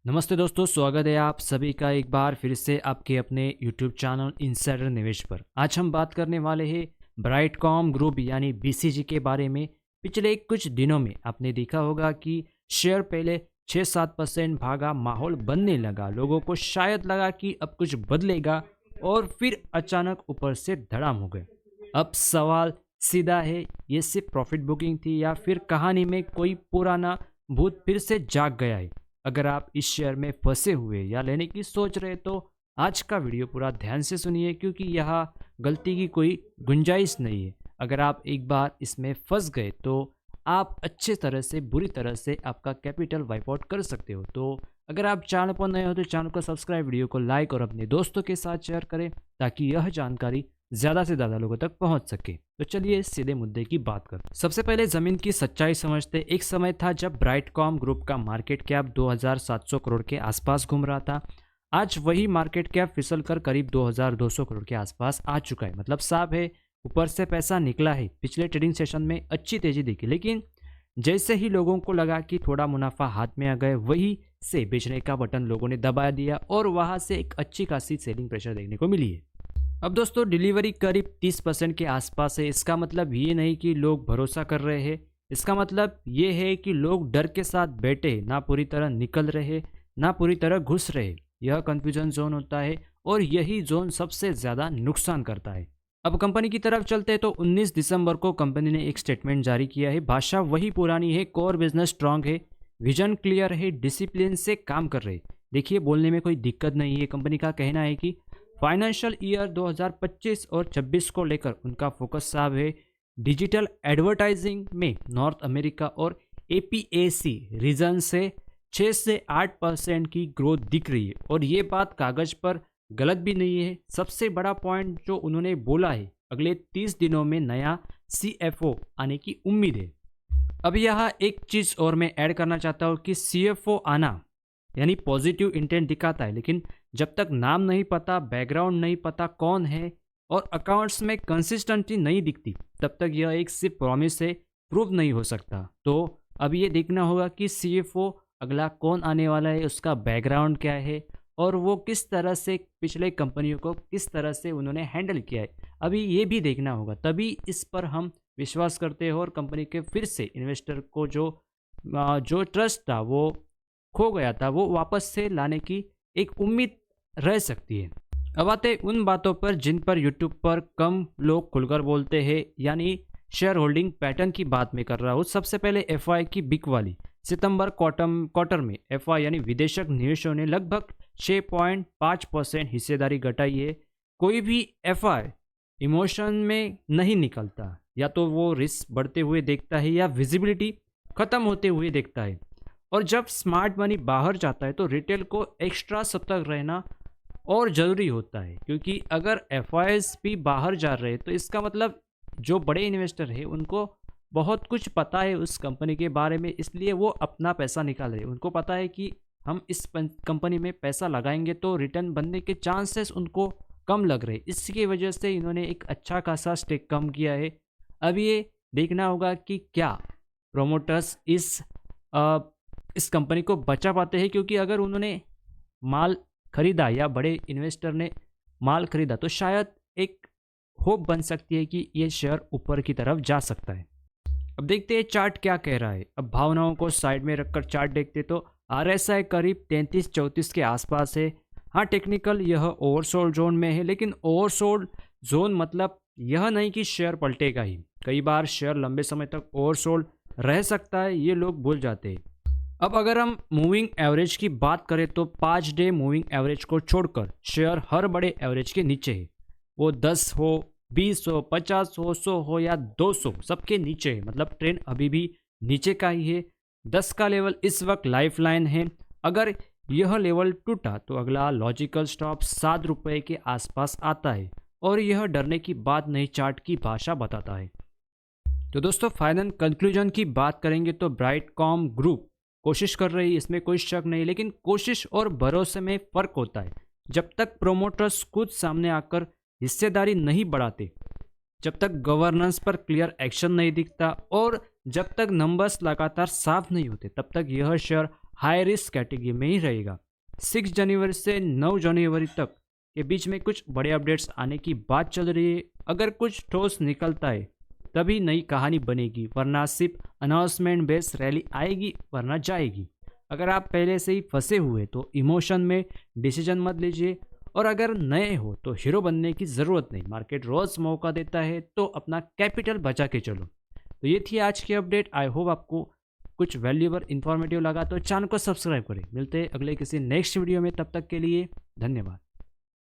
नमस्ते दोस्तों, स्वागत है आप सभी का एक बार फिर से आपके अपने YouTube चैनल इनसाइडर निवेश पर। आज हम बात करने वाले हैं ब्राइटकॉम ग्रुप यानी BCG के बारे में। पिछले कुछ दिनों में आपने देखा होगा कि शेयर पहले 6-7% भागा, माहौल बनने लगा, लोगों को शायद लगा कि अब कुछ बदलेगा और फिर अचानक ऊपर से धड़ाम हो गए। अब सवाल सीधा है, ये सिर्फ प्रॉफिट बुकिंग थी या फिर कहानी में कोई पुराना भूत फिर से जाग गया है? अगर आप इस शेयर में फंसे हुए या लेने की सोच रहे तो आज का वीडियो पूरा ध्यान से सुनिए, क्योंकि यहाँ गलती की कोई गुंजाइश नहीं है। अगर आप एक बार इसमें फंस गए तो आप अच्छे तरह से, बुरी तरह से आपका कैपिटल वाइप आउट कर सकते हो। तो अगर आप चैनल पर नए हो तो चैनल को सब्सक्राइब, वीडियो को लाइक और अपने दोस्तों के साथ शेयर करें ताकि यह जानकारी ज़्यादा से ज़्यादा लोगों तक पहुंच सके। तो चलिए सीधे मुद्दे की बात करते हैं। सबसे पहले ज़मीन की सच्चाई समझते। एक समय था जब ब्राइटकॉम ग्रुप का मार्केट कैप 2700 करोड़ के आसपास घूम रहा था। आज वही मार्केट कैप फिसल कर करीब 2200 करोड़ के आसपास आ चुका है। मतलब साफ है, ऊपर से पैसा निकला है। पिछले ट्रेडिंग सेशन में अच्छी तेजी दिखी, लेकिन जैसे ही लोगों को लगा कि थोड़ा मुनाफा हाथ में आ गए, वही से बेचने का बटन लोगों ने दबा दिया और वहां से एक अच्छी खासी सेलिंग प्रेशर देखने को मिली है। अब दोस्तों, डिलीवरी करीब 30% के आसपास है। इसका मतलब ये नहीं कि लोग भरोसा कर रहे हैं, इसका मतलब ये है कि लोग डर के साथ बैठे, ना पूरी तरह निकल रहे, ना पूरी तरह घुस रहे। यह कंफ्यूजन जोन होता है और यही जोन सबसे ज़्यादा नुकसान करता है। अब कंपनी की तरफ चलते हैं तो 19 दिसंबर को कंपनी ने एक स्टेटमेंट जारी किया है। भाषा वही पुरानी है, कोर बिजनेस स्ट्रांग है, विजन क्लियर है, डिसिप्लिन से काम कर रहे। देखिए, बोलने में कोई दिक्कत नहीं है। कंपनी का कहना है कि फाइनेंशियल ईयर 2025 और 26 को लेकर उनका फोकस साफ है। डिजिटल एडवर्टाइजिंग में नॉर्थ अमेरिका और APAC रीजन से 6 से 8% की ग्रोथ दिख रही है और ये बात कागज पर गलत भी नहीं है। सबसे बड़ा पॉइंट जो उन्होंने बोला है, अगले 30 दिनों में नया CFO आने की उम्मीद है। अब यहाँ एक चीज़ और मैं ऐड करना चाहता हूँ कि CFO आना यानी पॉजिटिव इंटेंट दिखाता है, लेकिन जब तक नाम नहीं पता, बैकग्राउंड नहीं पता कौन है और अकाउंट्स में कंसिस्टेंसी नहीं दिखती, तब तक यह एक सिर्फ प्रॉमिस से प्रूव नहीं हो सकता। तो अब ये देखना होगा कि CFO अगला कौन आने वाला है, उसका बैकग्राउंड क्या है और वो किस तरह से पिछले कंपनियों को किस तरह से उन्होंने हैंडल किया है। अभी ये भी देखना होगा, तभी इस पर हम विश्वास करते हैं और कंपनी के फिर से इन्वेस्टर को जो ट्रस्ट था, वो खो गया था, वो वापस से लाने की एक उम्मीद रह सकती है। अब आते हैं उन बातों पर जिन पर यूट्यूब पर कम लोग खुलकर बोलते हैं, यानी शेयर होल्डिंग पैटर्न की बात मैं कर रहा हूँ। सबसे पहले FI की बिग वाली। सितंबर क्वार्टर में FI यानी विदेशक निवेशों ने लगभग 6.5% हिस्सेदारी घटाई है। कोई भी FI इमोशन में नहीं निकलता, या तो वो रिस्क बढ़ते हुए देखता है या विजिबिलिटी खत्म होते हुए देखता है। और जब स्मार्ट मनी बाहर जाता है तो रिटेल को एक्स्ट्रा सतर्क रहना और ज़रूरी होता है, क्योंकि अगर FIs भी बाहर जा रहे हैं तो इसका मतलब जो बड़े इन्वेस्टर हैं उनको बहुत कुछ पता है उस कंपनी के बारे में, इसलिए वो अपना पैसा निकाल रहे हैं। उनको पता है कि हम इस कंपनी में पैसा लगाएंगे तो रिटर्न बनने के चांसेस उनको कम लग रहे हैं। इसकी वजह से इन्होंने एक अच्छा खासा स्टेक कम किया है। अब ये देखना होगा कि क्या प्रोमोटर्स इस कंपनी को बचा पाते हैं, क्योंकि अगर उन्होंने माल खरीदा या बड़े इन्वेस्टर ने माल खरीदा तो शायद एक होप बन सकती है कि ये शेयर ऊपर की तरफ जा सकता है। अब देखते हैं चार्ट क्या कह रहा है। अब भावनाओं को साइड में रखकर चार्ट देखते तो RSI करीब 33-34 के आसपास है। हाँ, टेक्निकल यह ओवरसोल्ड जोन में है, लेकिन ओवरसोल्ड जोन मतलब यह नहीं कि शेयर पलटेगा ही। कई बार शेयर लंबे समय तक ओवरसोल्ड रह सकता है, ये लोग भूल जाते हैं। अब अगर हम मूविंग एवरेज की बात करें तो 5 डे मूविंग एवरेज को छोड़कर शेयर हर बड़े एवरेज के नीचे है। वो 10 हो, 20 हो, 50 हो, 100 हो या 200, सबके नीचे है। मतलब ट्रेंड अभी भी नीचे का ही है। 10 का लेवल इस वक्त लाइफ लाइन है। अगर यह लेवल टूटा तो अगला लॉजिकल स्टॉप 7 रुपये के आसपास आता है और यह डरने की बात नहीं, चार्ट की भाषा बताता है। तो दोस्तों, फाइनल कंक्लूजन की बात करेंगे तो ब्राइटकॉम ग्रुप कोशिश कर रही है, इसमें कोई शक नहीं, लेकिन कोशिश और भरोसे में फ़र्क होता है। जब तक प्रोमोटर्स खुद सामने आकर हिस्सेदारी नहीं बढ़ाते जब तक गवर्नेंस पर क्लियर एक्शन नहीं दिखता और जब तक नंबर्स लगातार साफ नहीं होते, तब तक यह शेयर हाई रिस्क कैटेगरी में ही रहेगा। 6 जनवरी से 9 जनवरी तक के बीच में कुछ बड़े अपडेट्स आने की बात चल रही है। अगर कुछ ठोस निकलता है तभी नई कहानी बनेगी, वरना सिर्फ अनाउंसमेंट बेस्ड रैली आएगी वरना जाएगी। अगर आप पहले से ही फंसे हुए तो इमोशन में डिसीजन मत लीजिए, और अगर नए हो तो हीरो बनने की ज़रूरत नहीं। मार्केट रोज़ मौका देता है तो अपना कैपिटल बचा के चलो। तो ये थी आज की अपडेट। आई होप आपको कुछ वैल्यूएबल इन्फॉर्मेटिव लगा, तो चैनल को सब्सक्राइब करें। मिलते हैं अगले किसी नेक्स्ट वीडियो में, तब तक के लिए धन्यवाद।